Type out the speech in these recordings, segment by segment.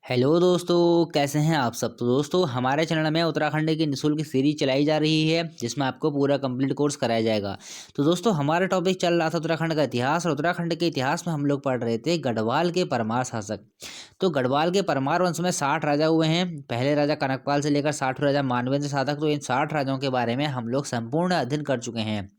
Hello दोस्तों, कैसे हैं आप सब। तो दोस्तों, हमारे चैनल में उत्तराखंड की निःशुल्क सीरीज चलाई जा रही है जिसमें आपको पूरा कंप्लीट कोर्स कराया जाएगा। तो दोस्तों, हमारा टॉपिक चल रहा था उत्तराखंड का इतिहास, और उत्तराखंड के इतिहास में हम लोग पढ़ रहे थे गढ़वाल के परमार शासक। तो गढ़वाल के परमार वंश में 60 राजा हुए हैं। पहले राजा कनकपाल से लेकर 60 राजा मानवेंद्र साधक। तो इन 60 राजाओं के बारे में हम लोग संपूर्ण अध्ययन कर चुके हैं।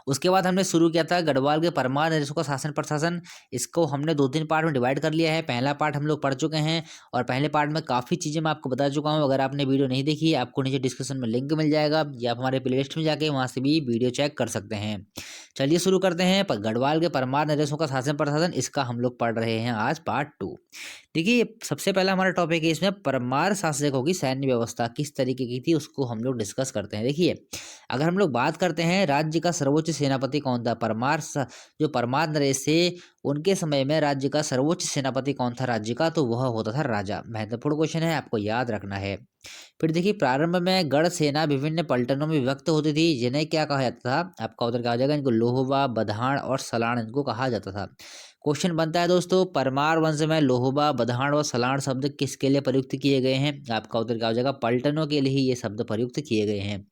उसके बाद हमने शुरू किया था गढ़वाल के परमार नरेशों का शासन प्रशासन। इसको हमने 2-3 पार्ट में डिवाइड कर लिया है। पहला पार्ट हम लोग पढ़ चुके हैं, और पहले पार्ट में काफ़ी चीज़ें मैं आपको बता चुका हूँ। अगर आपने वीडियो नहीं देखी है, आपको नीचे डिस्क्रिप्शन में लिंक मिल जाएगा, या आप हमारे प्लेलिस्ट में जाके वहाँ से भी वीडियो चेक कर सकते हैं। चलिए शुरू करते हैं। गढ़वाल के परमार नरेशों का शासन प्रशासन, इसका हम लोग पढ़ रहे हैं आज पार्ट 2। देखिए, सबसे पहला हमारा टॉपिक है इसमें परमार शासकों की सैन्य व्यवस्था किस तरीके की थी, उसको हम लोग डिस्कस करते हैं। देखिए, अगर हम लोग बात करते हैं राज्य का सर्वोच्च सेनापति कौन था, जो परमार नरेश थे, उनके समय में राज्य का सर्वोच्च सेनापति कौन था राज्य का, तो वह होता था राजा। महत्वपूर्ण क्वेश्चन है, आपको याद रखना है। फिर देखिए, प्रारंभ में गढ़ सेना विभिन्न पलटनों में विभक्त होती थी, जिन्हें क्या कहा जाता था, आपका उधर क्या हो जाएगा, इनको लोहबा, बधाण और सलाण इनको कहा जाता था। क्वेश्चन बनता है दोस्तों, परमार वंश में लोहबा, बधाण और सलाण शब्द किसके लिए प्रयुक्त किए गए हैं। आपका उत्तर क्या हो जाएगा, पलटनों के लिए ही ये शब्द प्रयुक्त किए गए हैं।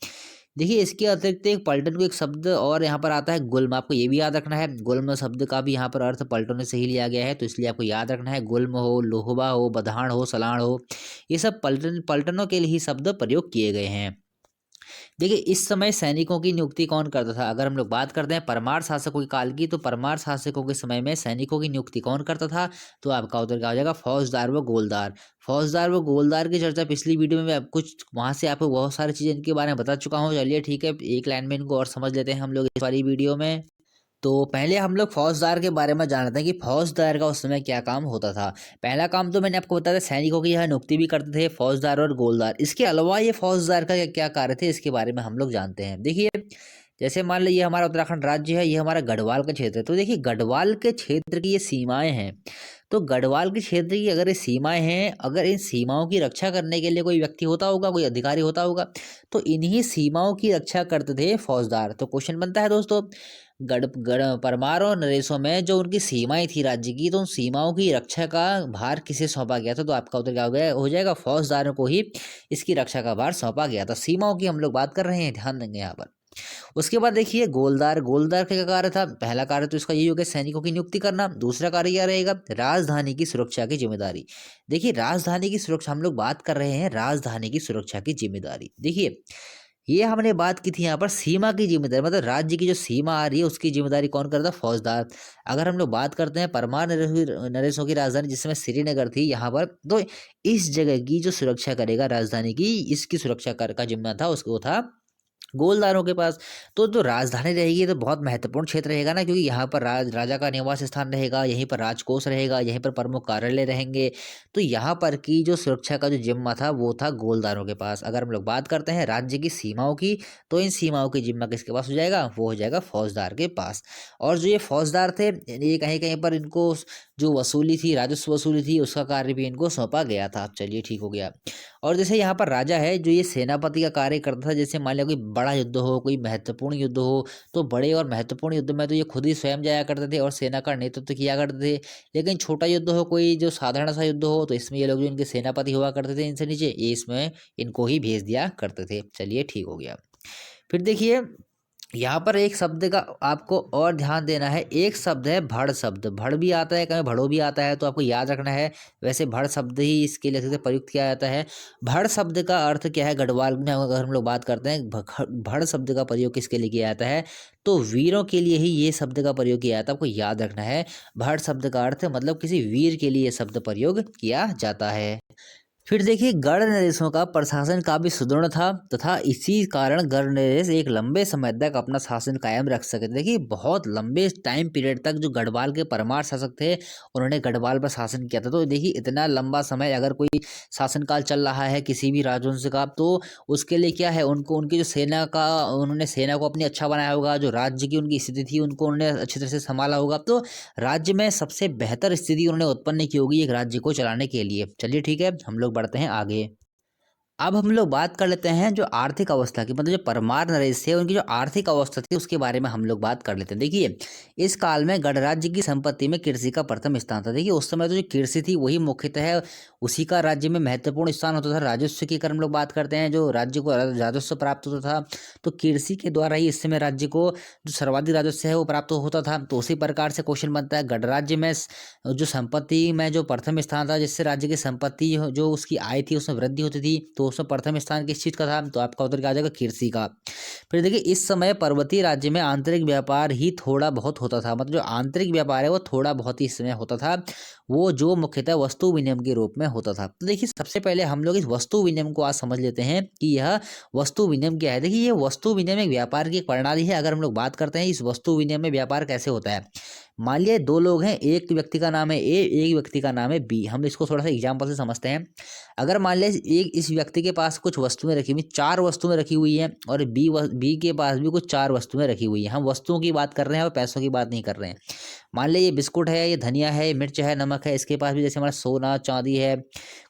देखिए, इसके अतिरिक्त एक पलटन को एक शब्द और यहाँ पर आता है गुल्म। आपको ये भी याद रखना है, गुल्म शब्द का भी यहाँ पर अर्थ पलटनों से ही लिया गया है, तो इसलिए आपको याद रखना है, गुल्म हो, लोहबा हो, बधाण हो, सलाण हो, ये सब पलटनों के लिए ही शब्द प्रयोग किए गए हैं। देखिए, इस समय सैनिकों की नियुक्ति कौन करता था। अगर हम लोग बात करते हैं परमार शासकों के काल की, तो परमार शासकों के समय में सैनिकों की नियुक्ति कौन करता था, तो आपका उत्तर क्या हो जाएगा, फौजदार व गोलदार। फौजदार व गोलदार की चर्चा पिछली वीडियो में मैं कुछ वहां से आपको बहुत सारी चीजें इनके बारे में बता चुका हूँ। चलिए ठीक है, एक लाइन में इनको और समझ लेते हैं हम लोग इस वाली वीडियो में। तो पहले हम लोग फौजदार के बारे में जानते हैं कि फौजदार का उस समय क्या काम होता था। पहला काम तो मैंने आपको बताया, सैनिकों की यह नियुक्ति भी करते थे फौजदार और गोलदार। इसके अलावा ये फौजदार का क्या कार्य थे, इसके बारे में हम लोग जानते हैं। देखिए, जैसे मान लीजिए हमारा उत्तराखंड राज्य है, ये हमारा गढ़वाल का क्षेत्र है। तो देखिए, गढ़वाल के क्षेत्र की ये सीमाएं हैं। तो गढ़वाल के क्षेत्र की अगर ये सीमाएं हैं, अगर इन सीमाओं की रक्षा करने के लिए कोई व्यक्ति होता होगा, कोई अधिकारी होता होगा, तो इन्हीं सीमाओं की रक्षा करते थे फौजदार। तो क्वेश्चन बनता है दोस्तों, गढ़ गढ़ परमार और नरेशों में जो उनकी सीमाएं थी राज्य की, तो उन सीमाओं की रक्षा का भार किसे सौंपा गया था, तो आपका उत्तर क्या हो जाएगा, फौजदारों को ही इसकी रक्षा का भार सौंपा गया था। सीमाओं की हम लोग बात कर रहे हैं, ध्यान देंगे यहाँ पर। उसके बाद देखिए, गोलदार। गोलदार का क्या कार्य था, पहला कार्य तो इसका यही हो गया, सैनिकों की नियुक्ति करना। दूसरा कार्य क्या रहेगा, राजधानी की सुरक्षा की जिम्मेदारी। देखिए, राजधानी की सुरक्षा हम लोग बात कर रहे हैं, राजधानी की सुरक्षा की जिम्मेदारी। देखिए, ये हमने बात की थी यहाँ पर सीमा की जिम्मेदारी, मतलब राज्य की जो सीमा आ रही है उसकी जिम्मेदारी कौन करता है, फौजदार। अगर हम लोग बात करते हैं परमार नरेशों की राजधानी जिसमें श्रीनगर थी यहाँ पर, तो इस जगह की जो सुरक्षा करेगा राजधानी की, इसकी सुरक्षा कर का जिम्मा था, उसको था गोलदारों के पास। तो जो राजधानी रहेगी तो बहुत महत्वपूर्ण क्षेत्र रहेगा ना, क्योंकि यहाँ पर राजा का निवास स्थान रहेगा, यहीं पर राजकोष रहेगा, यहीं पर प्रमुख कार्यालय रहेंगे। तो यहाँ पर की जो सुरक्षा का जो जिम्मा था वो था गोलदारों के पास। अगर हम लोग बात करते हैं राज्य की सीमाओं की, तो इन सीमाओं की जिम्मा किसके पास हो जाएगा, वो हो जाएगा फौजदार के पास। और जो ये फौजदार थे, ये कहीं कहीं पर इनको जो वसूली थी, राजस्व वसूली थी, उसका कार्य भी इनको सौंपा गया था। चलिए ठीक हो गया। और जैसे यहाँ पर राजा है जो ये सेनापति का कार्य करता था, जैसे मान लिया कोई बड़ा युद्ध हो, कोई महत्वपूर्ण युद्ध हो, तो बड़े और महत्वपूर्ण युद्ध में तो ये खुद ही स्वयं जाया करते थे और सेना का नेतृत्व किया करते थे। लेकिन छोटा युद्ध हो, कोई जो साधारण सा युद्ध हो, तो इसमें ये लोग जो इनके सेनापति हुआ करते थे इनसे नीचे, ये इसमें इनको ही भेज दिया करते थे। चलिए ठीक हो गया। फिर देखिए, यहाँ पर एक शब्द का आपको और ध्यान देना है। एक शब्द है भड़ शब्द। भड़ भी आता है, कहीं भड़ो भी आता है, तो आपको याद रखना है। वैसे भड़ शब्द ही इसके लिए से प्रयुक्त किया जाता है। भड़ शब्द का अर्थ क्या है, गढ़वाल में अगर हम लोग बात करते हैं, भड़ शब्द का प्रयोग किसके लिए किया जाता है, तो वीरों के लिए ही ये शब्द का प्रयोग किया जाता है। आपको याद रखना है, भड़ शब्द का अर्थ मतलब किसी वीर के लिए शब्द प्रयोग किया जाता है। फिर देखिए, गढ़ नरेशों का प्रशासन काफी सुदृढ़ था, तथा इसी कारण गढ़ नरेश एक लंबे समय तक अपना शासन कायम रख सके थे। देखिए, बहुत लंबे टाइम पीरियड तक जो गढ़वाल के परमार शासक थे, उन्होंने गढ़वाल पर शासन किया था। तो देखिए, इतना लंबा समय अगर कोई शासनकाल चल रहा है किसी भी राजवंश का, तो उसके लिए क्या है, उनको उनकी जो सेना का, उन्होंने सेना को अपनी अच्छा बनाया होगा, जो राज्य की उनकी स्थिति थी उनको उन्होंने अच्छी तरह से संभाला होगा, तो राज्य में सबसे बेहतर स्थिति उन्होंने उत्पन्न की होगी एक राज्य को चलाने के लिए। चलिए ठीक है, हम लोग बढ़ते हैं आगे। अब हम लोग बात कर लेते हैं जो आर्थिक अवस्था की, मतलब जो परमार नरेश थे उनकी जो आर्थिक अवस्था थी उसके बारे में हम लोग बात कर लेते हैं। देखिए, इस काल में गणराज्य की संपत्ति में कृषि का प्रथम स्थान था। देखिए, उस समय तो जो कृषि थी वही मुख्यतः उसी का राज्य में महत्वपूर्ण स्थान होता था। राजस्व की अगर हम लोग बात करते हैं, जो राज्य को राजस्व प्राप्त होता था, तो कृषि के द्वारा ही इस समय राज्य को जो सर्वाधिक राजस्व है वो प्राप्त होता था। तो उसी प्रकार से क्वेश्चन बनता है, गणराज्य में जो संपत्ति में जो प्रथम स्थान था, जिससे राज्य की संपत्ति जो उसकी आय थी उसमें वृद्धि होती थी, तो उसमें प्रथम स्थान किस चीज़ का था? तो आपका उत्तर क्या आ जाएगा? कृषि का। फिर देखिए, इस समय पर्वतीय राज्य में आंतरिक व्यापार ही थोड़ा बहुत होता था, मतलब जो आंतरिक व्यापार है वो थोड़ा बहुत ही इस समय होता था, वो जो मुख्यतः वस्तु विनिमय के रूप में होता था। तो देखिए, सबसे पहले हम लोग इस वस्तु विनिमय को आज समझ लेते हैं कि यह वस्तु विनिमय क्या है। देखिए, ये वस्तु विनिमय एक व्यापार की एक प्रणाली है। अगर हम लोग बात करते हैं इस वस्तु विनिमय में व्यापार कैसे होता है, मान लिया दो लोग हैं, एक व्यक्ति का नाम है ए, एक व्यक्ति का नाम है बी। हम इसको थोड़ा सा एग्जाम्पल से समझते हैं। अगर मान लिया एक इस व्यक्ति के पास कुछ वस्तुएं रखी हुई, चार वस्तुएं रखी हुई हैं, और बी के पास भी कुछ चार वस्तुएं रखी हुई हैं। हम वस्तुओं की बात कर रहे हैं और पैसों की बात नहीं कर रहे हैं। मान लिया ये बिस्कुट है, ये धनिया है, ये मिर्च है, नमक है, इसके पास भी जैसे हमारा सोना चांदी है,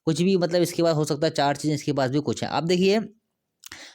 कुछ भी, मतलब इसके पास हो सकता है चार चीजें, इसके पास भी कुछ है। अब देखिए,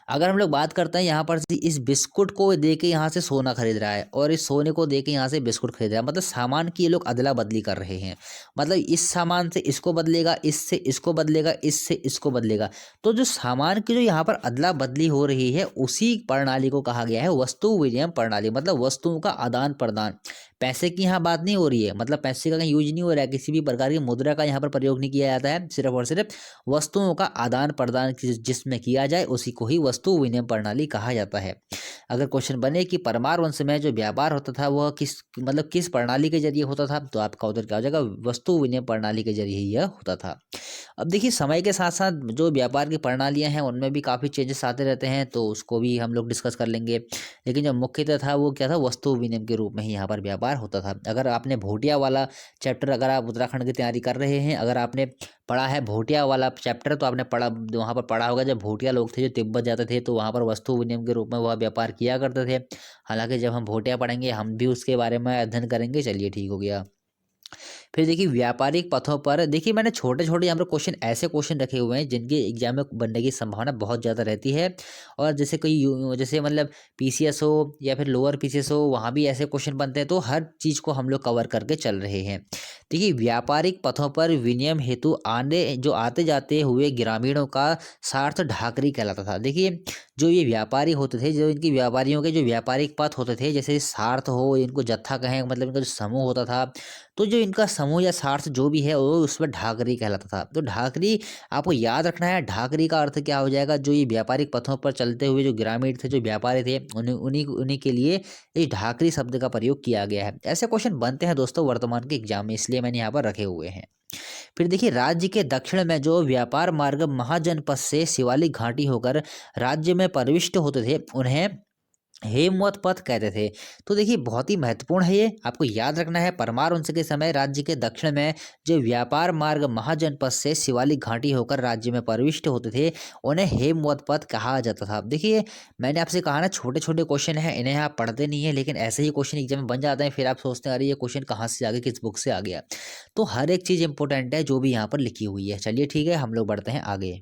अगर हम लोग बात करते हैं यहाँ पर से, इस बिस्कुट को दे के यहाँ से सोना खरीद रहा है और इस सोने को दे के यहाँ से बिस्कुट खरीद रहा है, मतलब सामान की ये लोग अदला बदली कर रहे हैं। मतलब इस सामान से इसको बदलेगा, इससे इसको बदलेगा, इससे इसको बदलेगा। तो जो सामान की जो यहाँ पर अदला बदली हो रही है उसी प्रणाली को कहा गया है वस्तु विनिमय प्रणाली, मतलब वस्तुओं का आदान प्रदान। पैसे की यहाँ बात नहीं हो रही है, मतलब पैसे का कहीं यूज नहीं हो रहा है, किसी भी प्रकार की मुद्रा का यहाँ पर प्रयोग नहीं किया जाता है, सिर्फ और सिर्फ वस्तुओं का आदान प्रदान जिसमें किया जाए उसी को ही वस्तु विनिमय प्रणाली कहा जाता है। अगर क्वेश्चन बने कि परमार वंश में जो व्यापार होता था वह किस प्रणाली के जरिए होता था, तो आपका उत्तर क्या हो जाएगा? वस्तु विनिमय प्रणाली के जरिए ही यह होता था। अब देखिए, समय के साथ साथ जो व्यापार की प्रणालियां हैं उनमें भी काफ़ी चेंजेस आते रहते हैं, तो उसको भी हम लोग डिस्कस कर लेंगे। लेकिन जो मुख्यतः था वो क्या था? वस्तु विनिमय के रूप में ही यहाँ पर व्यापार होता था। अगर आपने भोटिया वाला चैप्टर, अगर आप उत्तराखंड की तैयारी कर रहे हैं, अगर आपने पढ़ा है भोटिया वाला चैप्टर, तो आपने वहाँ पर पढ़ा होगा, जब भोटिया लोग थे जो तिब्बत जाते थे तो वहाँ पर वस्तु विनिमय के रूप में वह व्यापार किया करते थे। हालांकि जब हम भोटिया पढ़ेंगे हम भी उसके बारे में अध्ययन करेंगे। चलिए, ठीक हो गया। फिर देखिए, व्यापारिक पथों पर देखिए, मैंने छोटे छोटे यहाँ पर क्वेश्चन, ऐसे क्वेश्चन रखे हुए हैं जिनके एग्जाम में बनने की संभावना बहुत ज़्यादा रहती है। और जैसे जैसे मतलब पीसीएस हो या फिर लोअर पीसीएस हो, वहाँ भी ऐसे क्वेश्चन बनते हैं, तो हर चीज़ को हम लोग कवर करके चल रहे हैं। देखिए, व्यापारिक पथों पर विनिमय हेतु आते जाते हुए ग्रामीणों का सार्थ ढाकरी कहलाता था। देखिए, जो ये व्यापारी होते थे, जो इनकी व्यापारियों के जो व्यापारिक पथ होते थे, जैसे सार्थ हो, इनको जत्था कहें, मतलब इनका जो समूह होता था, तो जो इनका समूह या सार्थ जो भी है वो उसमें ढाकरी कहलाता था। तो ढाकरी आपको याद रखना है, ढाकरी का अर्थ क्या हो जाएगा? जो ये व्यापारिक पथों पर चलते हुए जो ग्रामीण थे, जो व्यापारी थे, उन्हीं उन्हीं उन्हीं के लिए इस ढाकरी शब्द का प्रयोग किया गया है। ऐसे क्वेश्चन बनते हैं दोस्तों वर्तमान के एग्जाम में, इसलिए मैंने यहाँ पर रखे हुए हैं। फिर देखिए, राज्य के दक्षिण में जो व्यापार मार्ग महाजनपद से शिवालिक घाटी होकर राज्य में प्रविष्ट होते थे उन्हें हेमवत पथ कहते थे। तो देखिए, बहुत ही महत्वपूर्ण है, ये आपको याद रखना है। परमार वंश के समय राज्य के दक्षिण में जो व्यापार मार्ग महाजनपद से शिवालिक घाटी होकर राज्य में प्रविष्ट होते थे उन्हें हेमवत पथ कहा जाता था। देखिए, मैंने आपसे कहा ना, छोटे छोटे क्वेश्चन हैं, इन्हें आप पढ़ते नहीं है, लेकिन ऐसे ही क्वेश्चन एग्जाम में बन जाते हैं, फिर आप सोचते हैं अरे ये क्वेश्चन कहाँ से आ गया, किस बुक से आ गया। तो हर एक चीज़ इंपॉर्टेंट है जो भी यहाँ पर लिखी हुई है। चलिए, ठीक है, हम लोग बढ़ते हैं आगे।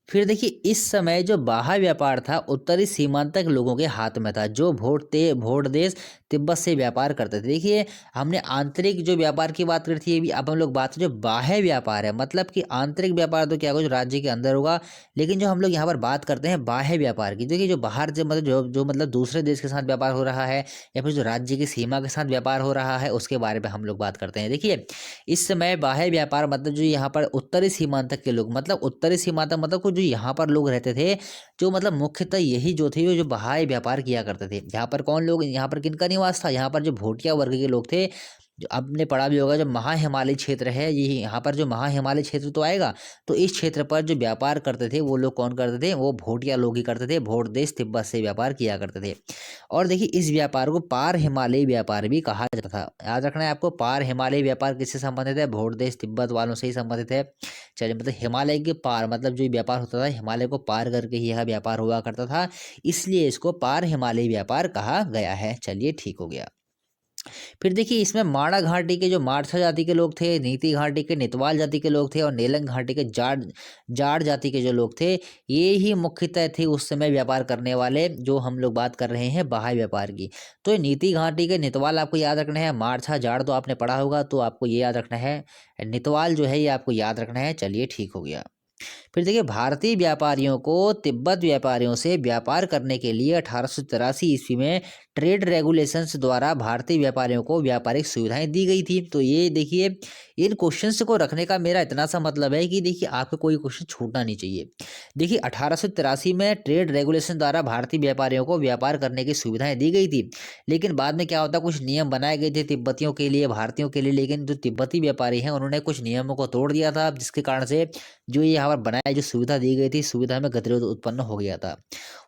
फिर देखिए, इस समय जो बाह्य व्यापार था उत्तरी सीमांत तक लोगों के हाथ में था, जो भोट देश तिब्बत से व्यापार करते थे। देखिए, हमने आंतरिक जो व्यापार की बात करी थी, ये भी अब हम लोग बात जो बाह्य व्यापार है, मतलब कि आंतरिक व्यापार तो क्या होगा, जो राज्य के अंदर होगा, लेकिन जो हम लोग यहाँ पर बात करते हैं बाह्य व्यापार की, देखिए जो बाहर से मतलब जो मतलब दूसरे देश के साथ व्यापार हो रहा है या फिर जो राज्य की सीमा के साथ व्यापार हो रहा है उसके बारे में हम लोग बात करते हैं। देखिए, इस समय बाह्य व्यापार मतलब जो यहाँ पर उत्तरी सीमांत तक के लोग, मतलब उत्तरी सीमांत मतलब कुछ जो यहाँ पर लोग रहते थे, जो मतलब मुख्यतः यही जो थे जो बाह्य व्यापार किया करते थे। यहाँ पर कौन लोग, यहाँ पर किनका निवास था? यहाँ पर जो भोटिया वर्ग के लोग थे। जो आपने पढ़ा भी होगा, जो महा हिमालय क्षेत्र है, ये यहाँ पर जो महा हिमालय क्षेत्र तो आएगा, तो इस क्षेत्र पर जो व्यापार करते थे वो लोग कौन करते थे? वो भोटिया लोग ही करते थे। भोट देश तिब्बत से व्यापार किया करते थे। और देखिए, इस व्यापार को पार हिमालयी व्यापार भी कहा जाता था। याद रखना है आपको, पार हिमालयी व्यापार किससे संबंधित है? भोट देश तिब्बत वालों से ही संबंधित है। चलिए, मतलब हिमालय के पार, मतलब जो व्यापार होता था हिमालय को पार करके ही यह व्यापार हुआ करता था, इसलिए इसको पार हिमालयी व्यापार कहा गया है। चलिए, ठीक हो गया। फिर देखिए इसमें माणा घाटी के जो मारछा जाति के लोग थे, नीति घाटी के नितवाल जाति के लोग थे और नेलंग घाटी के जाट जाट जाति के जो लोग थे, ये ही मुख्यतः थे उस समय व्यापार करने वाले, जो हम लोग बात कर रहे हैं बाह्य व्यापार की। तो ये नीति घाटी के नितवाल आपको याद रखना है, मारछा जाट तो आपने पढ़ा होगा, तो आपको ये याद रखना है। नितवाल जो है ये आपको याद रखना है। चलिए ठीक हो गया। फिर देखिए भारतीय व्यापारियों को तिब्बत व्यापारियों से व्यापार करने के लिए 1883 ईस्वी में ट्रेड रेगुलेशंस द्वारा भारतीय व्यापारियों को व्यापारिक सुविधाएं दी गई थी। तो ये देखिए इन क्वेश्चंस को रखने का मेरा इतना सा मतलब है कि देखिए आपको कोई क्वेश्चन छूटना नहीं चाहिए। देखिए 1883 में ट्रेड रेगुलेशन द्वारा भारतीय व्यापारियों को व्यापार करने की सुविधाएं दी गई थी, लेकिन बाद में क्या होता, कुछ नियम बनाए गए थे तिब्बतियों के लिए, भारतीयों के लिए, लेकिन जो तिब्बती व्यापारी हैं उन्होंने कुछ नियमों को तोड़ दिया था, जिसके कारण से जो ये यहाँ पर बनाया, जो सुविधा दी गई थी, सुविधा में गतिरोध उत्पन्न हो गया था।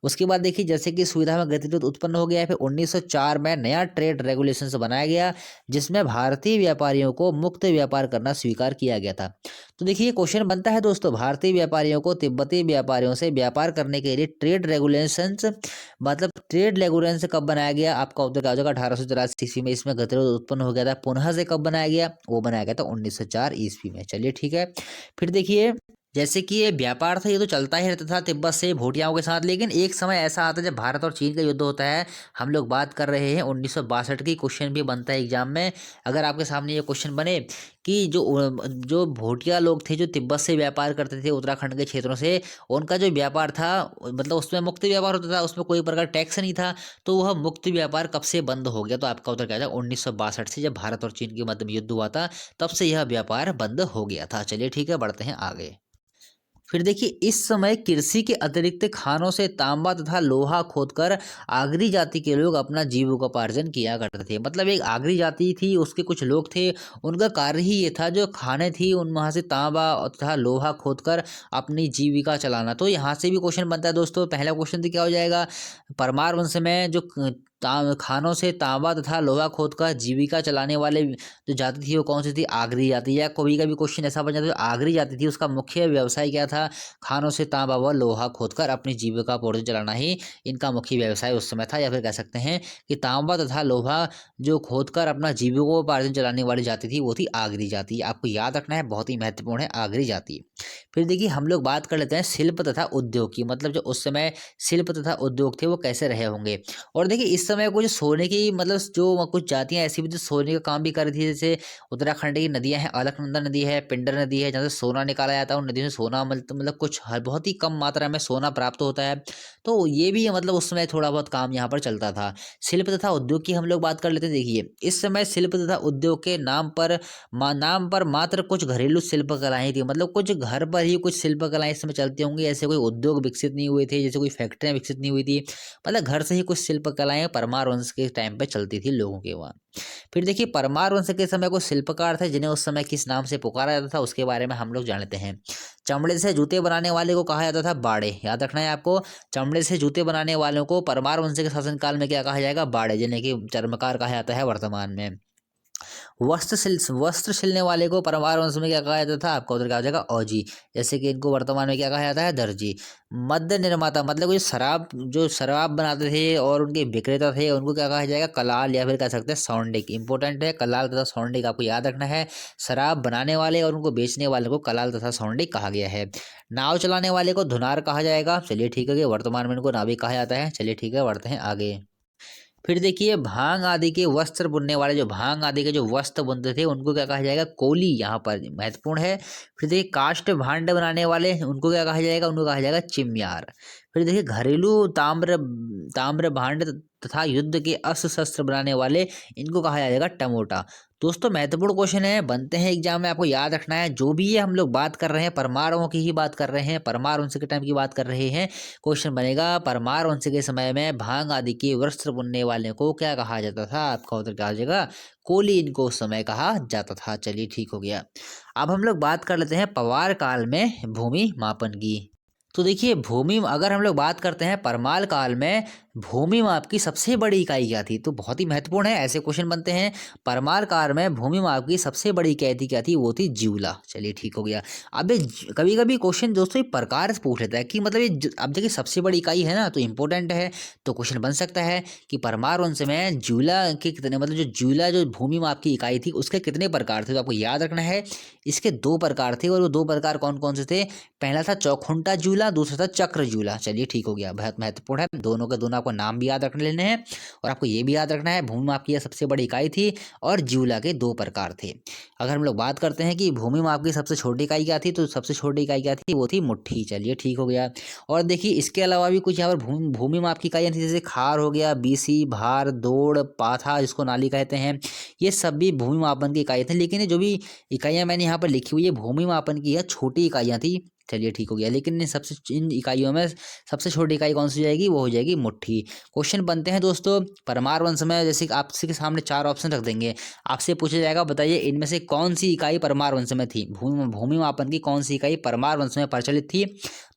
उसके बाद देखिए जैसे कि सुविधा में गतिरोध उत्पन्न हो गया है, फिर 1904 में नया ट्रेड रेगुलेशंस बनाया गया, जिसमें भारतीय व्यापारियों को मुक्त व्यापार करना स्वीकार किया गया था। तो देखिए ये क्वेश्चन बनता है दोस्तों, भारतीय व्यापारियों को तिब्बती व्यापारियों से व्यापार करने के लिए ट्रेड रेगुलेशंस, मतलब ट्रेड रेगुलेशंस कब बनाया गया, आपका उत्तर क्या हो जाएगा 1883 ईस्वी में। इसमें गतिरोध उत्पन्न हो गया था, पुनः से कब बनाया गया, वो बनाया गया था 1904 ईस्वी में। चलिए ठीक है। फिर देखिए जैसे कि ये व्यापार था, ये तो चलता ही रहता था तिब्बत से भूटियाओं के साथ, लेकिन एक समय ऐसा आता है जब भारत और चीन का युद्ध होता है। हम लोग बात कर रहे हैं 1962 की, क्वेश्चन भी बनता है एग्जाम में। अगर आपके सामने ये क्वेश्चन बने कि जो भूटिया लोग थे जो तिब्बत से व्यापार करते थे उत्तराखंड के क्षेत्रों से, उनका जो व्यापार था मतलब उसमें मुक्त व्यापार होता था, उसमें कोई प्रकार टैक्स नहीं था, तो वह मुक्त व्यापार कब से बंद हो गया, तो आपका उत्तर क्या था 1962 से, जब भारत और चीन के मध्य में युद्ध हुआ था, तब से यह व्यापार बंद हो गया था। चलिए ठीक है, बढ़ते हैं आगे। फिर देखिए इस समय कृषि के अतिरिक्त खानों से तांबा तथा लोहा खोदकर आगरी जाति के लोग अपना जीविकोपार्जन किया करते थे। मतलब एक आगरी जाति थी, उसके कुछ लोग थे, उनका कार्य ही ये था, जो खाने थी उन वहाँ से तांबा तथा लोहा खोदकर अपनी जीविका चलाना। तो यहाँ से भी क्वेश्चन बनता है दोस्तों। पहला क्वेश्चन तो क्या हो जाएगा, परमार वंश में जो खानों से तांबा तथा लोहा खोदकर जीविका चलाने वाले जो जाति थी वो कौन सी थी, आगरी जाति। या कभी कभी क्वेश्चन ऐसा बन जाता है, आगरी जाति थी उसका मुख्य व्यवसाय क्या था, खानों से तांबा व लोहा खोदकर अपनी जीविका पूर्ति चलाना ही इनका मुख्य व्यवसाय उस समय था। या फिर कह सकते हैं कि तांबा तथा लोहा जो खोदकर अपना जीविकोपार्जन चलाने वाली जाति थी वो थी आगरी जाति। आपको याद रखना है, बहुत ही महत्वपूर्ण है आगरी जाति। फिर देखिए हम लोग बात कर लेते हैं शिल्प तथा उद्योग की, मतलब जो उस समय शिल्प तथा उद्योग थे वो कैसे रहे होंगे। और देखिए इस समय कुछ सोने की, मतलब जो कुछ जातियां ऐसी भी जो सोने का काम भी कर रही थी, जैसे उत्तराखंड की नदियां हैं, अलकनंदा नदी है, पिंडर नदी है, जहाँ से सोना निकाला जाता है, उन नदियों से सोना मतलब कुछ बहुत ही कम मात्रा में सोना प्राप्त होता है। तो ये भी मतलब उस समय थोड़ा बहुत काम यहाँ पर चलता था। शिल्प तथा उद्योग की हम लोग बात कर लेते हैं। देखिए इस समय शिल्प तथा उद्योग के नाम पर मात्र कुछ घरेलू शिल्प कलाएं थी, मतलब कुछ घर पर ही कुछ शिल्प कलाएं इस समय चलती होंगी। ऐसे कोई उद्योग विकसित नहीं हुए थे, जैसे कोई फैक्ट्रियां विकसित नहीं हुई थी, मतलब घर से ही कुछ शिल्प कलाएं परमार वंश के टाइम पे चलती थी लोगों के वहाँ। फिर देखिए परमार वंश के समय कुछ शिल्पकार थे जिन्हें उस समय किस नाम से पुकारा जाता था, उसके बारे में हम लोग जानते हैं। चमड़े से जूते बनाने वाले को कहा जाता था बाड़े, याद रखना है आपको। चमड़े से जूते बनाने वालों को परमार वंश के शासनकाल में क्या कहा जाएगा, बाड़े, जिन्हें कि चर्मकार कहा जाता है वर्तमान में। वस्त्र सिलने वाले को परमार वंश में क्या कहा जाता था, आपका उधर क्या हो जाएगा औजी, जैसे कि इनको वर्तमान में क्या कहा जाता है, दर्जी। मद्य निर्माता, मतलब जो शराब बनाते थे और उनके विक्रेता थे, उनको क्या कहा जाएगा, कलाल, या फिर कह सकते हैं सौंडिक। इंपॉर्टेंट है कलाल तथा सौंडिक, आपको याद रखना है। शराब बनाने वाले और उनको बेचने वाले को कलाल तथा सौंडिक कहा गया है। नाव चलाने वाले को धुनार कहा जाएगा। चलिए ठीक है, वर्तमान में इनको नाविक कहा जाता है। चलिए ठीक है, बढ़ते हैं आगे। फिर देखिए भांग आदि के वस्त्र बुनने वाले, जो भांग आदि के जो वस्त्र बुनते थे उनको क्या कहा जाएगा, कोली, यहाँ पर महत्वपूर्ण है। फिर देखिए काष्ठ भांड बनाने वाले उनको क्या कहा जाएगा, उनको कहा जाएगा चिम्यार। फिर देखिए घरेलू ताम्र ताम्र भांड तथा युद्ध के अस्त्र शस्त्र बनाने वाले, इनको कहा जाएगा टमोटा। दोस्तों महत्वपूर्ण क्वेश्चन है, बनते हैं एग्जाम में, आपको याद रखना है। जो भी ये हम लोग बात कर रहे हैं परमारों की ही बात कर रहे हैं, परमार वंश के टाइम की बात कर रहे हैं। क्वेश्चन बनेगा परमार वंश के समय में भांग आदि के वस्त्र बुनने वाले को क्या कहा जाता था, आपका उत्तर क्या हो जाएगा, कोली, इनको उस समय कहा जाता था। चलिए ठीक हो गया। अब हम लोग बात कर लेते हैं पवार काल में भूमि मापन की। तो देखिए अगर हम लोग बात करते हैं परमाल काल में भूमि माप की सबसे बड़ी इकाई क्या थी? तो बहुत ही महत्वपूर्ण है, ऐसे क्वेश्चन बनते हैं। परमार काल में भूमि माप की सबसे बड़ी इकाई क्या थी? वो थी जूला। चलिए ठीक हो गया। अब कभी कभी क्वेश्चन दोस्तों ये प्रकार से पूछ लेता है कि मतलब अब देखिए सबसे बड़ी इकाई है ना, तो इंपॉर्टेंट है, तो क्वेश्चन बन सकता है कि परमार वंश में जूला के कितने, मतलब जो जूला जो भूमि माप की इकाई थी उसके कितने प्रकार थे? तो आपको याद रखना है इसके 2 प्रकार थे, और वो 2 प्रकार कौन कौन से थे? पहला था चौखुंटा जूला, दूसरा था चक्र जूला। चलिए ठीक हो गया, बहुत महत्वपूर्ण है, दोनों के दोनों आपको नाम भी याद रख लेने हैं, और आपको ये भी याद रखना है भूमि माप की यह सबसे बड़ी इकाई थी और जूला के 2 प्रकार थे। अगर हम लोग बात करते हैं कि भूमि माप की सबसे छोटी इकाई क्या थी, तो सबसे छोटी इकाई क्या थी? वो थी मुट्ठी। चलिए ठीक हो गया। और देखिए इसके अलावा भी कुछ यहाँ पर भूमि माप की इकाइयाँ थी, जैसे खार हो गया, बीसी, भार, दौड़, पाथा जिसको नाली कहते हैं, ये सब भी भूमि मापन की इकाई थे। लेकिन ये जो भी इकाइयाँ मैंने यहाँ पर लिखी हुई है भूमि मापन की, यह छोटी इकाइयाँ थी। चलिए ठीक हो गया। लेकिन इन इकाइयों में सबसे छोटी इकाई कौन सी हो जाएगी? वो हो जाएगी मुट्ठी। क्वेश्चन बनते हैं दोस्तों परमार वंश में, जैसे कि आपसे के सामने 4 ऑप्शन रख देंगे, आपसे पूछा जाएगा बताइए इनमें से कौन सी इकाई परमार वंश में थी? भूमि मापन की कौन सी इकाई परमार वंश में प्रचलित थी?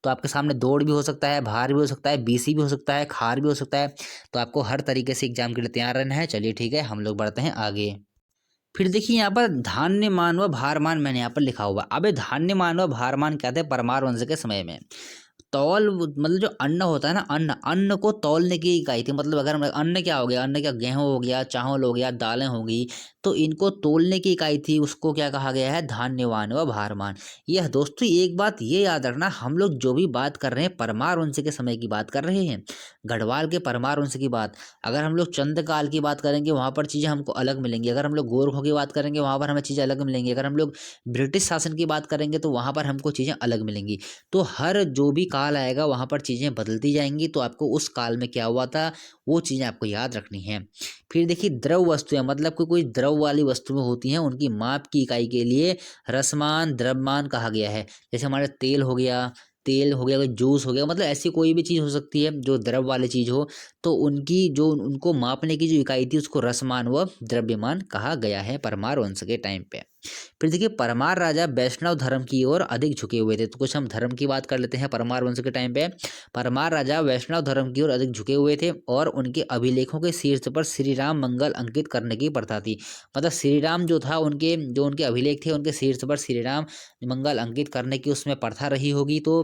तो आपके सामने दौड़ भी हो सकता है, भार भी हो सकता है, बीसी भी हो सकता है, खार भी हो सकता है। तो आपको हर तरीके से एग्जाम के लिए तैयार रहना है। चलिए ठीक है, हम लोग बढ़ते हैं आगे। फिर देखिए यहाँ पर धान्यमान व भारमान मैंने यहाँ पर लिखा हुआ। अब धान्यमान व भारमान क्या थे परमार वंश के समय में? तौल, मतलब जो अन्न होता है ना, अन्न अन्न को तौलने की इकाई थी। मतलब अगर हम अन्न क्या हो गया, अन्न क्या, गेहूं हो गया, चावल हो गया, दालें होगी, तो इनको तौलने की इकाई थी, उसको क्या कहा गया है? धान्यवान व भारमान। यह दोस्तों एक बात ये याद रखना, हम लोग जो भी बात कर रहे हैं परमार वंश के समय की बात कर रहे हैं, गढ़वाल के परमार वंश की बात। अगर हम लोग चंद काल की बात करेंगे वहाँ पर चीज़ें हमको अलग मिलेंगी, अगर हम लोग गोरखों की बात करेंगे वहाँ पर हमें चीज़ें अलग मिलेंगी, अगर हम लोग ब्रिटिश शासन की बात करेंगे तो वहाँ पर हमको चीज़ें अलग मिलेंगी। तो हर जो भी काल आएगा वहाँ पर चीज़ें बदलती जाएंगी, तो आपको उस काल में क्या हुआ था वो चीज़ें आपको याद रखनी है। फिर देखिए द्रव वस्तुएं, मतलब कोई द्रव वाली वस्तुएं होती हैं, उनकी माप की इकाई के लिए रसमान, द्रव्यमान कहा गया है। जैसे हमारा तेल हो गया, कोई जूस हो गया, मतलब ऐसी कोई भी चीज़ हो सकती है जो द्रव वाली चीज़ हो, तो उनकी जो उनको मापने की जो इकाई थी उसको रसमान व द्रव्यमान कहा गया है परमार वंश के टाइम पे। फिर देखिए परमार राजा वैष्णव धर्म की ओर अधिक झुके हुए थे, तो कुछ हम धर्म की बात कर लेते हैं। परमार वंश के टाइम पे परमार राजा वैष्णव धर्म की ओर अधिक झुके हुए थे, और उनके अभिलेखों के शीर्ष पर श्री राम मंगल अंकित करने की प्रथा थी। मतलब श्री राम जो था, उनके अभिलेख थे, उनके शीर्ष पर श्री राम मंगल अंकित करने की उसमें प्रथा रही होगी। तो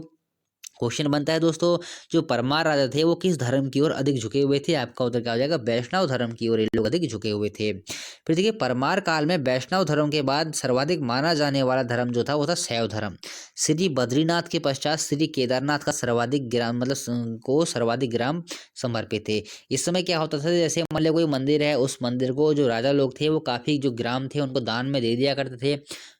क्वेश्चन बनता है दोस्तों, जो परमार राजा थे वो किस धर्म की ओर अधिक झुके हुए थे? आपका उत्तर क्या हो जाएगा? वैष्णव धर्म की ओर ये लोग अधिक झुके हुए थे। फिर देखिए परमार काल में वैष्णव धर्म के बाद सर्वाधिक माना जाने वाला धर्म जो था वो था शैव धर्म। श्री बद्रीनाथ के पश्चात श्री केदारनाथ का सर्वाधिक ग्राम, मतलब को सर्वाधिक ग्राम समर्पित थे। इस समय क्या होता था, जैसे मान लिया कोई मंदिर है, उस मंदिर को जो राजा लोग थे वो काफी जो ग्राम थे उनको दान में दे दिया करते थे।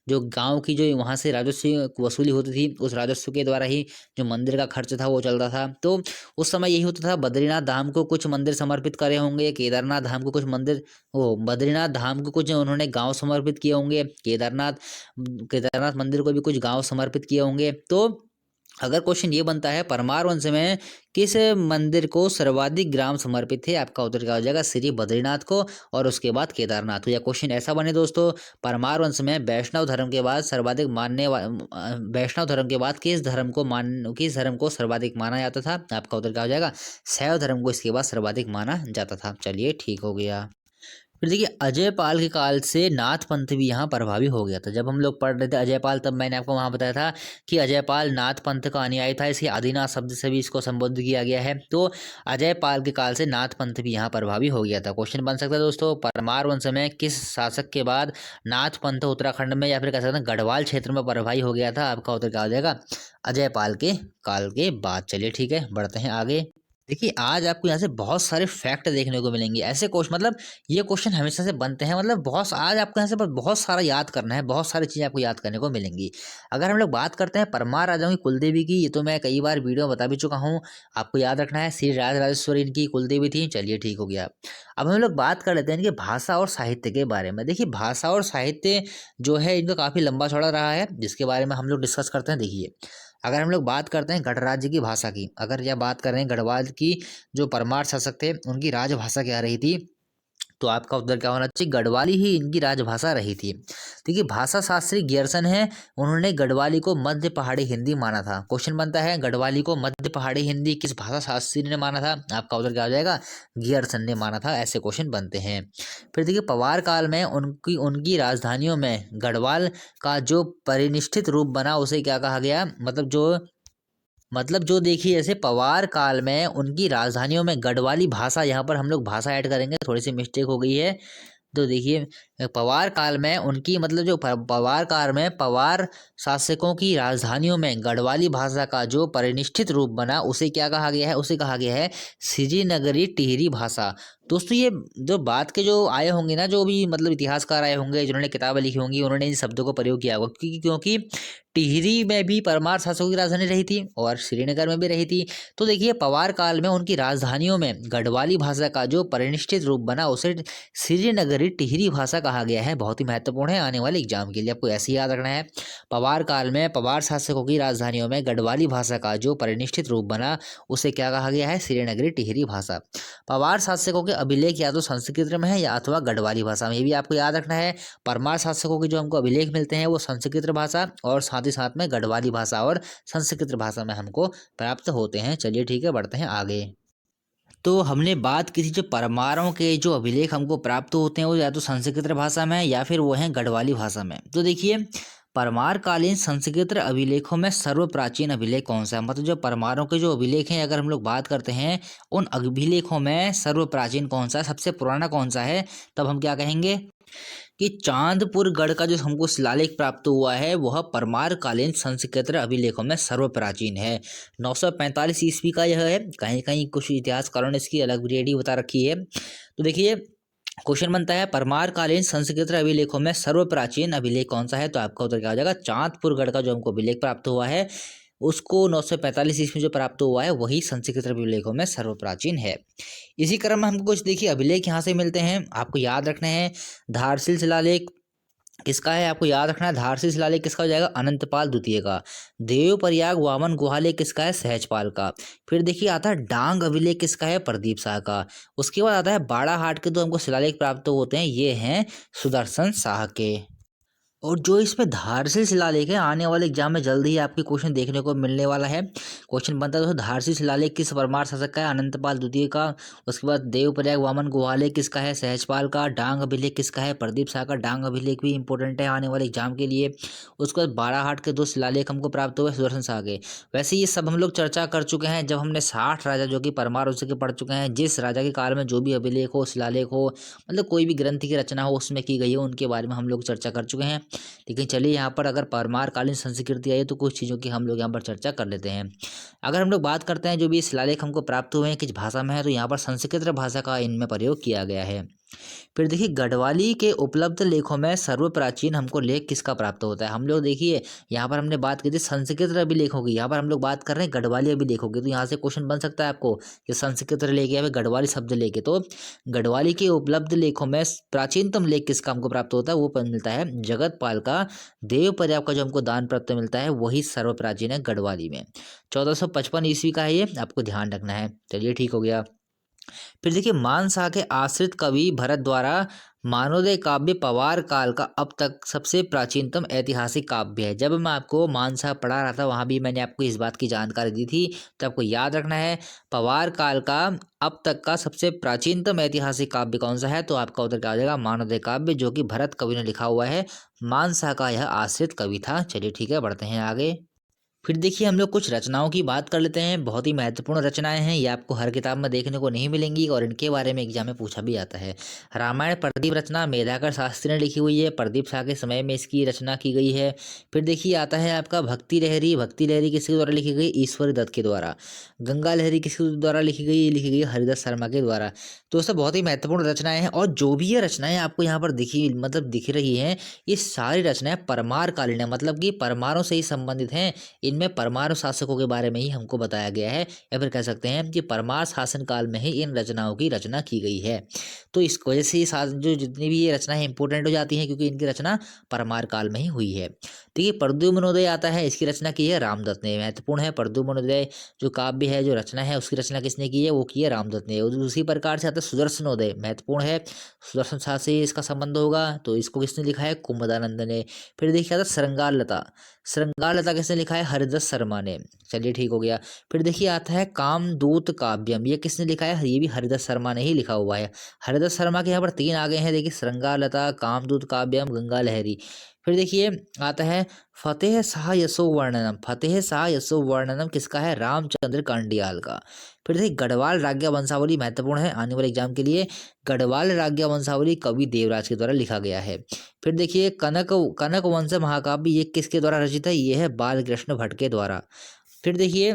जो गांव की जो वहां से राजस्व वसूली होती थी, उस राजस्व के द्वारा ही जो मंदिर का खर्च था वो चलता था। तो उस समय यही होता था, बद्रीनाथ धाम को कुछ मंदिर समर्पित करे होंगे, केदारनाथ धाम को कुछ मंदिर, वो बद्रीनाथ धाम को कुछ उन्होंने गांव समर्पित किए होंगे, केदारनाथ केदारनाथ मंदिर को भी कुछ गांव समर्पित किए होंगे। तो अगर क्वेश्चन ये बनता है परमार वंश में किस मंदिर को सर्वाधिक ग्राम समर्पित थे, आपका उत्तर क्या हो जाएगा? श्री बद्रीनाथ को, और उसके बाद केदारनाथ। तो यह क्वेश्चन ऐसा बने दोस्तों, परमार वंश में वैष्णव धर्म के बाद सर्वाधिक वैष्णव धर्म के बाद किस धर्म को सर्वाधिक माना जाता था? आपका उत्तर क्या हो जाएगा? शैव धर्म को इसके बाद सर्वाधिक माना जाता था। चलिए ठीक हो गया। फिर देखिए अजयपाल के काल से नाथ पंथ भी यहाँ प्रभावी हो गया था। जब हम लोग पढ़ रहे थे अजयपाल, तब मैंने आपको वहाँ बताया था कि अजयपाल नाथ पंथ का अनुयायी था, इसे आदिनाथ शब्द से भी इसको संबोधित किया गया है। तो अजयपाल के काल से नाथ पंथ भी यहाँ प्रभावी हो गया था। क्वेश्चन बन सकता है दोस्तों, परमार वंश में किस शासक के बाद नाथ पंथ उत्तराखंड में या फिर कह सकते हैं गढ़वाल क्षेत्र में प्रभावी हो गया था? आपका उत्तर क्या हो जाएगा? अजयपाल के काल के बाद। चलिए ठीक है, बढ़ते हैं आगे। देखिए आज आपको यहाँ से बहुत सारे फैक्ट देखने को मिलेंगे, ऐसे क्वेश्चन, मतलब ये क्वेश्चन हमेशा से बनते हैं, मतलब आज आपको यहाँ से बस बहुत सारा याद करना है, बहुत सारी चीज़ें आपको याद करने को मिलेंगी। अगर हम लोग बात करते हैं परमार राजाओं की कुलदेवी की, ये तो मैं कई बार वीडियो में बता भी चुका हूँ, आपको याद रखना है श्री राजराजेश्वरी इनकी कुलदेवी थी। चलिए ठीक हो गया। अब हम लोग बात कर लेते हैं इनकी भाषा और साहित्य के बारे में। देखिए भाषा और साहित्य जो है इनका काफ़ी लंबा चौड़ा रहा है, जिसके बारे में हम लोग डिस्कस करते हैं। देखिए अगर हम लोग बात करते हैं गढ़ राज्य की भाषा की, अगर यह बात कर रहे हैं गढ़वाल की, जो परमार शासक थे उनकी राजभाषा क्या रही थी? तो आपका उत्तर क्या होना चाहिए, गढ़वाली ही इनकी राजभाषा रही थी। देखिए भाषा शास्त्री गियर्सन है, उन्होंने गढ़वाली को मध्य पहाड़ी हिंदी माना था। क्वेश्चन बनता है गढ़वाली को मध्य पहाड़ी हिंदी किस भाषा शास्त्री ने माना था, आपका उत्तर क्या हो जाएगा, गियर्सन ने माना था। ऐसे क्वेश्चन बनते हैं। फिर देखिए पवार काल में उनकी उनकी राजधानियों में गढ़वाल का जो परिनिष्ठित रूप बना उसे क्या कहा गया, मतलब जो देखिए जैसे पवार काल में उनकी राजधानियों में गढ़वाली भाषा, यहाँ पर हम लोग भाषा ऐड करेंगे, थोड़ी सी मिस्टेक हो गई है। तो देखिए पवार काल में उनकी मतलब जो पवार काल में पवार शासकों की राजधानियों में गढ़वाली भाषा का जो परिनिष्ठित रूप बना उसे क्या कहा गया है, उसे कहा गया है श्रीनगरी टिहरी भाषा। दोस्तों ये जो बात के जो आए होंगे ना, जो भी मतलब इतिहासकार आए होंगे जिन्होंने किताबें लिखी होंगी, उन्होंने इन शब्दों का प्रयोग किया होगा, क्योंकि टिहरी में भी परमार शासकों की राजधानी रही थी और श्रीनगर में भी रही थी। तो देखिए पवार काल में उनकी राजधानियों में गढ़वाली भाषा का जो परिनिष्ठित रूप बना उसे श्रीनगरी टिहरी भाषा कहा गया है। बहुत ही महत्वपूर्ण है आने वाले एग्जाम के लिए, आपको ऐसे ही याद रखना है। पवार काल में पवार शासकों की राजधानियों में गढ़वाली भाषा का जो परिनिष्ठित रूप बना उसे क्या कहा गया है, श्रीनगरी टिहरी भाषा। पवार शासकों के अभिलेख या तो संस्कृत में है या अथवा गढ़वाली भाषा में, ये भी आपको याद रखना है। परमार शासकों के जो हमको अभिलेख मिलते हैं वो संस्कृत भाषा और साथ ही साथ में गढ़वाली भाषा और संस्कृत भाषा में हमको प्राप्त होते हैं। चलिए ठीक है, बढ़ते हैं आगे। तो हमने बात की थी जो परमारों के जो अभिलेख हमको प्राप्त होते हैं वो या तो संस्कृत भाषा में या फिर वो हैं गढ़वाली भाषा में। तो देखिए परमार कालीन संस्कृत अभिलेखों में सर्व प्राचीन अभिलेख कौन सा है, मतलब जो परमारों के जो अभिलेख हैं अगर हम लोग बात करते हैं उन अभिलेखों में सर्व प्राचीन कौन सा है, सबसे पुराना कौन सा है, तब हम क्या कहेंगे कि चांदपुर गढ़ का जो हमको शिलालेख प्राप्त हुआ है वह परमार कालीन संस्कृत अभिलेखों में सर्व प्राचीन है। 945 ईस्वी का यह है। कहीं कहीं कुछ इतिहासकारों ने इसकी अलग रेडी बता रखी है। तो देखिए क्वेश्चन बनता है परमार कालीन संस्कृत अभिलेखों में सर्व प्राचीन अभिलेख कौन सा है, तो आपका उत्तर क्या हो जाएगा, चांदपुर गढ़ का जो हमको अभिलेख प्राप्त हुआ है उसको 945 ईस्वी में जो प्राप्त हुआ है वही संस्कृत अभिलेखों में सर्व प्राचीन है। इसी क्रम में हमको कुछ देखिए अभिलेख यहाँ से मिलते हैं, आपको याद रखने हैं। धारशिल शिलालेख किसका है, आपको याद रखना है। धारशिल शिलालेख किसका हो जाएगा, अनंतपाल द्वितीय का। देवप्रयाग वामन गुहालेख किसका है, सहजपाल का। फिर देखिए आता है डांग अभिलेख किसका है, प्रदीप शाह का। उसके बाद आता है बाड़ाहाट के जो हमको शिलालेख प्राप्त होते हैं ये हैं सुदर्शन शाह के। और जो इसमें धारशिल शिलालेख है आने वाले एग्जाम में जल्दी ही आपके क्वेश्चन देखने को मिलने वाला है। क्वेश्चन बनता है दोस्तों धारशिल शिलालेख किस परमार शासक का है, अनंतपाल द्वितीय का। उसके बाद देवप्रयाग वामन गुहालेख किसका है, सहजपाल का। डांग अभिलेख किसका है, प्रदीप शाह का। डांग अभिलेख भी इंपॉर्टेंट है आने वाले एग्जाम के लिए। उसके बाद बाड़ाहाट के दो शिलालेख हमको प्राप्त हुए सुदर्शन शाह के। वैसे ये सब हम लोग चर्चा कर चुके हैं जब हमने 60 राजा जो कि परमार वंश के पढ़ चुके हैं। जिस राजा के काल में जो भी अभिलेख हो, शिलालेख हो, मतलब कोई भी ग्रंथ की रचना हो उसमें की गई हो, उनके बारे में हम लोग चर्चा कर चुके हैं। लेकिन चलिए यहाँ पर अगर परमार कालीन संस्कृति आई तो कुछ चीज़ों की हम लोग यहाँ पर चर्चा कर लेते हैं। अगर हम लोग बात करते हैं जो भी शिलालेख हमको प्राप्त हुए हैं किस भाषा में है, तो यहाँ पर संस्कृत भाषा का इनमें प्रयोग किया गया है। फिर देखिए गढ़वाली के उपलब्ध लेखों में सर्व प्राचीन हमको लेख किसका प्राप्त होता है। हम लोग देखिए यहाँ पर हमने बात की थी संस्कृत अभिलेखों की, यहाँ पर हम लोग बात कर रहे हैं गढ़वाली अभिलेखों की। तो यहाँ से क्वेश्चन बन सकता है आपको कि संस्कृत लेके या फिर गढ़वाली शब्द लेके। तो गढ़वाली के उपलब्ध लेखों में प्राचीनतम लेख किसका हमको प्राप्त होता है, वो मिलता है जगतपाल का। देवप्रयाग का जो हमको दान प्राप्त मिलता है वही सर्व प्राचीन है गढ़वाली में। 1455 ईस्वी का है ये, आपको ध्यान रखना है। चलिए ठीक हो गया। फिर देखिए मानसा के आश्रित कवि भरत द्वारा मानवोदय काव्य पवार काल का अब तक सबसे प्राचीनतम ऐतिहासिक काव्य है। जब मैं आपको मानसा पढ़ा रहा था वहाँ भी मैंने आपको इस बात की जानकारी दी थी, तो आपको याद रखना है पवार काल का अब तक का सबसे प्राचीनतम ऐतिहासिक काव्य कौन सा है, तो आपका उत्तर क्या हो जाएगा, मानवोदय काव्य, जो कि भरत कवि ने लिखा हुआ है। मानसा का यह आश्रित कवि था। चलिए ठीक है, बढ़ते हैं आगे। फिर देखिए हम लोग कुछ रचनाओं की बात कर लेते हैं। बहुत ही महत्वपूर्ण रचनाएं हैं, ये आपको हर किताब में देखने को नहीं मिलेंगी और इनके बारे में एग्जाम में पूछा भी आता है। रामायण प्रदीप रचना मेधाकर शास्त्री ने लिखी हुई है, प्रदीप शाह के समय में इसकी रचना की गई है। फिर देखिए आता है आपका भक्ति लहरी। भक्ति लहरी किसके द्वारा लिखी गई, ईश्वर दत्त के द्वारा। गंगा लहरी किसके द्वारा लिखी गई हरिदास शर्मा के द्वारा। तो सब बहुत ही महत्वपूर्ण रचनाएं हैं और जो भी ये रचनाएं आपको यहाँ पर दिख रही हैं ये सारी रचनाएं परमार कालीन है, मतलब कि परमारों से ही संबंधित हैं। इनमें परमार शासकों के बारे में ही हमको बताया गया है, या फिर कह सकते हैं कि परमार शासन काल में ही इन रचनाओं की रचना की गई है। तो इस वजह से जो जितनी भी ये रचनाएं इंपॉर्टेंट हो जाती हैं, क्योंकि इनकी रचना परमार काल में ही हुई है। देखिए प्रद्युम्नोदय आता है, इसकी रचना की है रामदत्त ने। महत्वपूर्ण है प्रद्युम्नोदय जो काव्य है, जो रचना है, उसकी रचना किसने की है, वो की है रामदत्त ने। और उसी प्रकार से आता है सुदर्शनोदय, महत्वपूर्ण है, सुदर्शन शाह से इसका संबंध होगा, तो इसको किसने लिखा है, कुमुदानंद ने। फिर देखिए आता है श्रृंगार लता, श्रृंगार लता किसने लिखा है, हरिदास शर्मा ने। चलिए ठीक हो गया। फिर देखिए आता है कामदूत काव्यम, ये किसने लिखा है, ये भी हरिदास शर्मा ने ही लिखा हुआ है। हरिदास शर्मा के यहाँ पर 3 आ गए हैं, देखिए श्रृंगार लता, कामदूत काव्यम, गंगा लहरी। फिर देखिए आता है फतेह शाह यशो वर्णनम, फतेह शाह यशो वर्णनम किसका है, रामचंद्र कांडियाल का। फिर देखिए गढ़वाल राज्ञा वंशावली, महत्वपूर्ण है आने वाले एग्जाम के लिए। गढ़वाल राज्ञा वंशावली कवि देवराज के द्वारा लिखा गया है। फिर देखिए कनक वंश महाकाव्य, ये किसके द्वारा रचित है, ये है बालकृष्ण भट्ट के द्वारा। फिर देखिए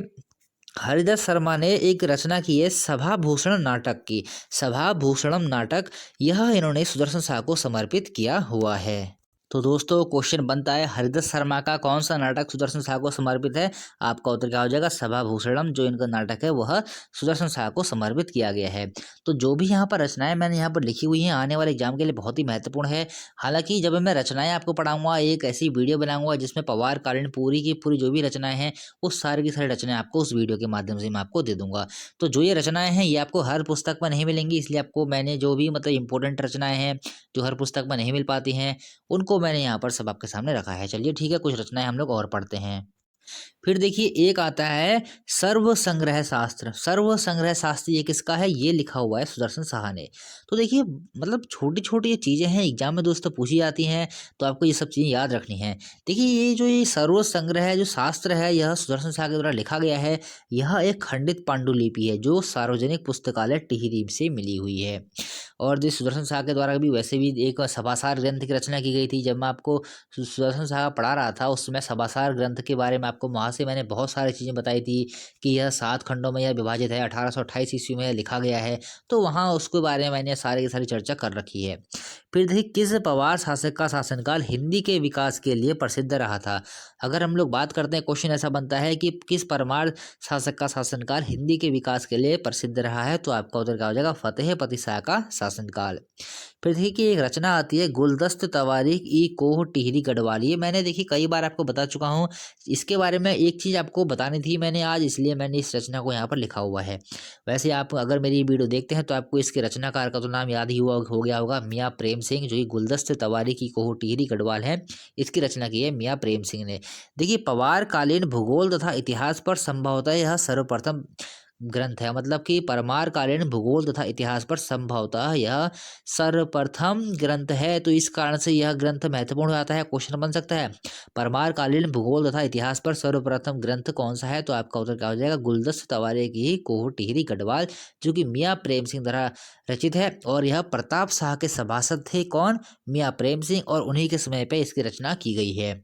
हरिदास शर्मा ने एक रचना की है सभा भूषण नाटक की, सभा भूषणम नाटक, यह इन्होंने सुदर्शन शाह को समर्पित किया हुआ है। तो दोस्तों क्वेश्चन बनता है हरिदास शर्मा का कौन सा नाटक सुदर्शन शाह को समर्पित है, आपका उत्तर क्या हो जाएगा, सभा भूषणम, जो इनका नाटक है वह सुदर्शन शाह को समर्पित किया गया है। तो जो भी यहाँ पर रचनाएं मैंने यहाँ पर लिखी हुई हैं आने वाले एग्जाम के लिए बहुत ही महत्वपूर्ण है। हालांकि जब मैं रचनाएं आपको पढ़ाऊंगा, एक ऐसी वीडियो बनाऊंगा जिसमें पवार कालीन पूरी की पूरी जो भी रचनाएं हैं वो सारी की सारी रचनाएं आपको उस वीडियो के माध्यम से मैं आपको दे दूंगा। तो जो ये रचनाएं हैं ये आपको हर पुस्तक में नहीं मिलेंगी, इसलिए आपको मैंने जो भी मतलब इंपॉर्टेंट रचनाएं हैं जो हर पुस्तक में नहीं मिल पाती हैं उनको मैंने यहाँ पर सब आपके सामने रखा है। चलिए ठीक है, कुछ रचनाएं हम लोग और पढ़ते हैं। फिर देखिए एक आता है सर्व संग्रह शास्त्र, सर्व संग्रह शास्त्र ये किसका है, ये लिखा हुआ है सुदर्शन शाह ने। तो देखिए मतलब छोटी छोटी ये चीज़ें हैं एग्जाम में दोस्तों पूछी जाती हैं, तो आपको ये सब चीज़ें याद रखनी है। देखिए ये सर्व संग्रह जो शास्त्र है यह सुदर्शन शाह के द्वारा लिखा गया है। यह एक खंडित पांडुलिपि है जो सार्वजनिक पुस्तकालय टिहरी से मिली हुई है। और जो सुदर्शन शाह के द्वारा भी वैसे भी एक सभासार ग्रंथ की रचना की गई थी। जब मैं आपको सुदर्शन शाह पढ़ा रहा था उस समय सभासार ग्रंथ के बारे में आपको वहाँ से मैंने बहुत सारी चीज़ें बताई थी कि यह 7 खंडों में यह विभाजित है, 1828 ईस्वी में लिखा गया है। तो वहाँ उसके बारे में मैंने सारी की सारी चर्चा कर रखी है। फिर देखिए किस पवार शासक का शासनकाल हिंदी के विकास के लिए प्रसिद्ध रहा था। अगर हम लोग बात करते हैं क्वेश्चन ऐसा बनता है कि किस परमार शासक का शासनकाल हिंदी के विकास के लिए प्रसिद्ध रहा है, तो आपका उत्तर क्या हो जाएगा, फतेहपति शाह का शासनकाल। फिर देखिए एक रचना आती है गुलदस्त तवारीख ई कोह टिहरी गढ़वाल, ये मैंने देखिए कई बार आपको बता चुका हूँ। इसके बारे में एक चीज़ आपको बतानी थी मैंने आज, इसलिए मैंने इस रचना को यहाँ पर लिखा हुआ है। वैसे आप अगर मेरी वीडियो देखते हैं तो आपको इसके रचनाकार का तो नाम याद ही हो गया होगा, मियाँ प्रेम सिंह, जो कि गुलदस्त तवारीख की कोह टिहरी गढ़वाल है, इसकी रचना की है मियाँ प्रेम सिंह ने। देखिए पवार कालीन भूगोल तथा इतिहास पर संभवतः यह सर्वप्रथम ग्रंथ है, मतलब कि परमार कालीन भूगोल तथा इतिहास पर संभवतः यह सर्वप्रथम ग्रंथ है। तो इस कारण से यह ग्रंथ महत्वपूर्ण हो जाता है। क्वेश्चन बन सकता है परमार कालीन भूगोल तथा इतिहास पर सर्वप्रथम ग्रंथ कौन सा है, तो आपका उत्तर क्या हो जाएगा, गुलदस्त तवारीख की कोह टिहरी गढ़वाल, जो कि मियाँ प्रेम सिंह द्वारा रचित है। और यह प्रताप शाह के सभासद थे, कौन, मियाँ प्रेम सिंह, और उन्हीं के समय पर इसकी रचना की गई है।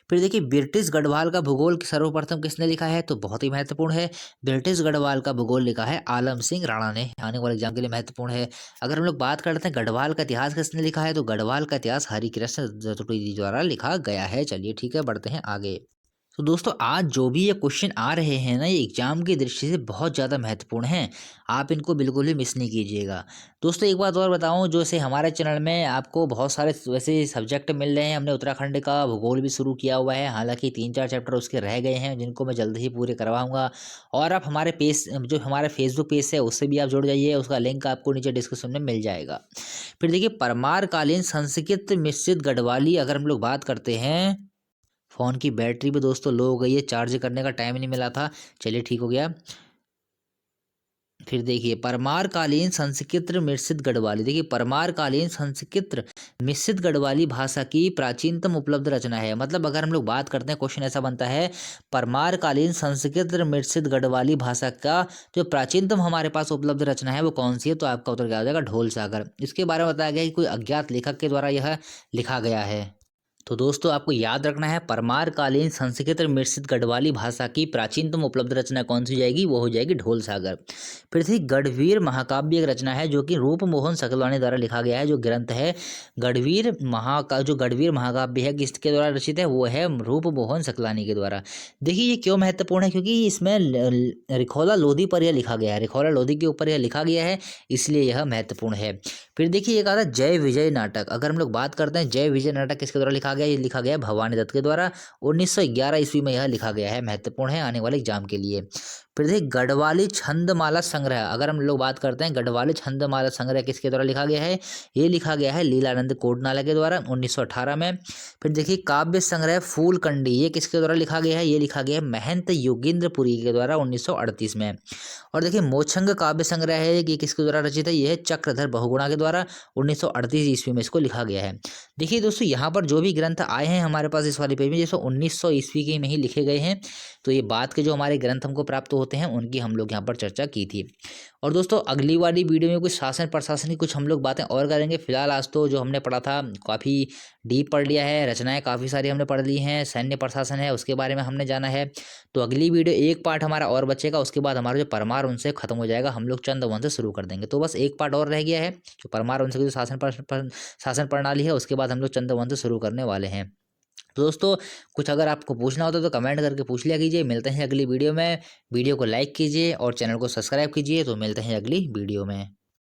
फिर देखिए ब्रिटिश गढ़वाल का भूगोल सर्वप्रथम किसने लिखा है, तो बहुत ही महत्वपूर्ण है, ब्रिटिश गढ़वाल का भूगोल लिखा है आलम सिंह राणा ने। आने वाले एग्जाम के लिए महत्वपूर्ण है। अगर हम लोग बात करते हैं गढ़वाल का इतिहास किसने लिखा है, तो गढ़वाल का इतिहास हरिकृष्ण जतुड़ी द्वारा लिखा गया है। चलिए ठीक है, बढ़ते हैं आगे। तो दोस्तों आज जो भी ये क्वेश्चन आ रहे हैं ना, ये एग्जाम की दृष्टि से बहुत ज़्यादा महत्वपूर्ण हैं, आप इनको बिल्कुल भी मिस नहीं कीजिएगा। दोस्तों एक बात और बताऊं, जैसे हमारे चैनल में आपको बहुत सारे वैसे सब्जेक्ट मिल रहे हैं। हमने उत्तराखंड का भूगोल भी शुरू किया हुआ है, हालांकि 3-4 चैप्टर उसके रह गए हैं जिनको मैं जल्द ही पूरे करवाऊंगा। और आप हमारे पेज, जो हमारे फेसबुक पेज है उससे भी आप जुड़ जाइए, उसका लिंक आपको नीचे डिस्क्रिप्शन में मिल जाएगा। फिर देखिए परमार कालीन संस्कृत मिश्रित गढ़वाली, अगर हम लोग बात करते हैं, फ़ोन की बैटरी भी दोस्तों लो हो गई है, चार्ज करने का टाइम नहीं मिला था। चलिए ठीक हो गया। फिर देखिए परमार कालीन संस्कृत मिश्रित गढ़वाली, देखिए परमार कालीन संस्कृत मिश्रित गढ़वाली भाषा की प्राचीनतम उपलब्ध रचना है। मतलब अगर हम लोग बात करते हैं, क्वेश्चन ऐसा बनता है परमार कालीन संस्कृत मिश्रित गढ़वाली भाषा का जो प्राचीनतम हमारे पास उपलब्ध रचना है वो कौन सी है, तो आपका उत्तर क्या हो जाएगा, ढोल सागर। इसके बारे में बताया गया कि कोई अज्ञात लेखक के द्वारा यह लिखा गया है। तो दोस्तों आपको याद रखना है, परमार कालीन संस्कृत मिश्रित गढ़वाली भाषा की प्राचीनतम उपलब्ध रचना कौन सी जाएगी, वो हो जाएगी ढोल सागर। फिर थी गढ़वीर महाकाव्य, एक रचना है जो कि रूप मोहन सकलवानी द्वारा लिखा गया है। जो ग्रंथ है जो गढ़वीर महाकाव्य है, किसके द्वारा रचित है, वो है रूप मोहन सकलानी के द्वारा। देखिए ये क्यों महत्वपूर्ण है, क्योंकि इसमें रिखोला लोधी पर यह लिखा गया है, रिखोला लोधी के ऊपर यह लिखा गया है, इसलिए यह महत्वपूर्ण है। फिर देखिए एक आता है जय विजय नाटक। अगर हम लोग बात करते हैं जय विजय नाटक किसके द्वारा लिखा गया, ये लिखा गया है भवानी दत्त के द्वारा। 1911 ईस्वी में यह लिखा गया है, महत्वपूर्ण है आने वाले एग्जाम के लिए। फिर देखिए गढ़वाली छंदमाला संग्रह। अगर हम लोग बात करते हैं गढ़वाली छंदमाला संग्रह किसके द्वारा लिखा गया है, ये लिखा गया है लीलानंद कोडनाला के द्वारा 1918 में। फिर देखिए काव्य संग्रह फूलकंडी, ये किसके द्वारा लिखा गया है, ये लिखा गया है महंत योगेंद्रपुरी के द्वारा 1938 में। और देखिए मोछंग काव्य संग्रह है, ये किसके द्वारा रचित है, ये है चक्रधर बहुगुणा के द्वारा 1938 ईस्वी में इसको लिखा गया है। देखिए दोस्तों यहाँ पर जो भी ग्रंथ आए हैं हमारे पास इस वाले पेज में, जैसे 1900 ईस्वी के में ही लिखे गए हैं, तो ये बाद के जो हमारे ग्रंथ हमको प्राप्त होते हैं उनकी हम लोग यहाँ पर चर्चा की थी। और दोस्तों अगली वाली वीडियो में कुछ शासन प्रशासन की कुछ हम लोग बातें और करेंगे। फिलहाल आज तो जो हमने पढ़ा था काफ़ी डीप पढ़ लिया है, रचनाएं काफ़ी सारी हमने पढ़ ली हैं, सैन्य प्रशासन है उसके बारे में हमने जाना है। तो अगली वीडियो एक पार्ट हमारा और बचेगा, उसके बाद हमारा जो परमार उनसे खत्म हो जाएगा, हम लोग चंद वंश से शुरू कर देंगे। तो बस एक पार्ट और रह गया है, जो परमार वंश की जो शासन प्रणाली है उसके बाद हम लोग चंद वंश शुरू करने वाले हैं। तो दोस्तों कुछ अगर आपको पूछना होता तो कमेंट करके पूछ लिया कीजिए। मिलते हैं अगली वीडियो में, वीडियो को लाइक कीजिए और चैनल को सब्सक्राइब कीजिए। तो मिलते हैं अगली वीडियो में।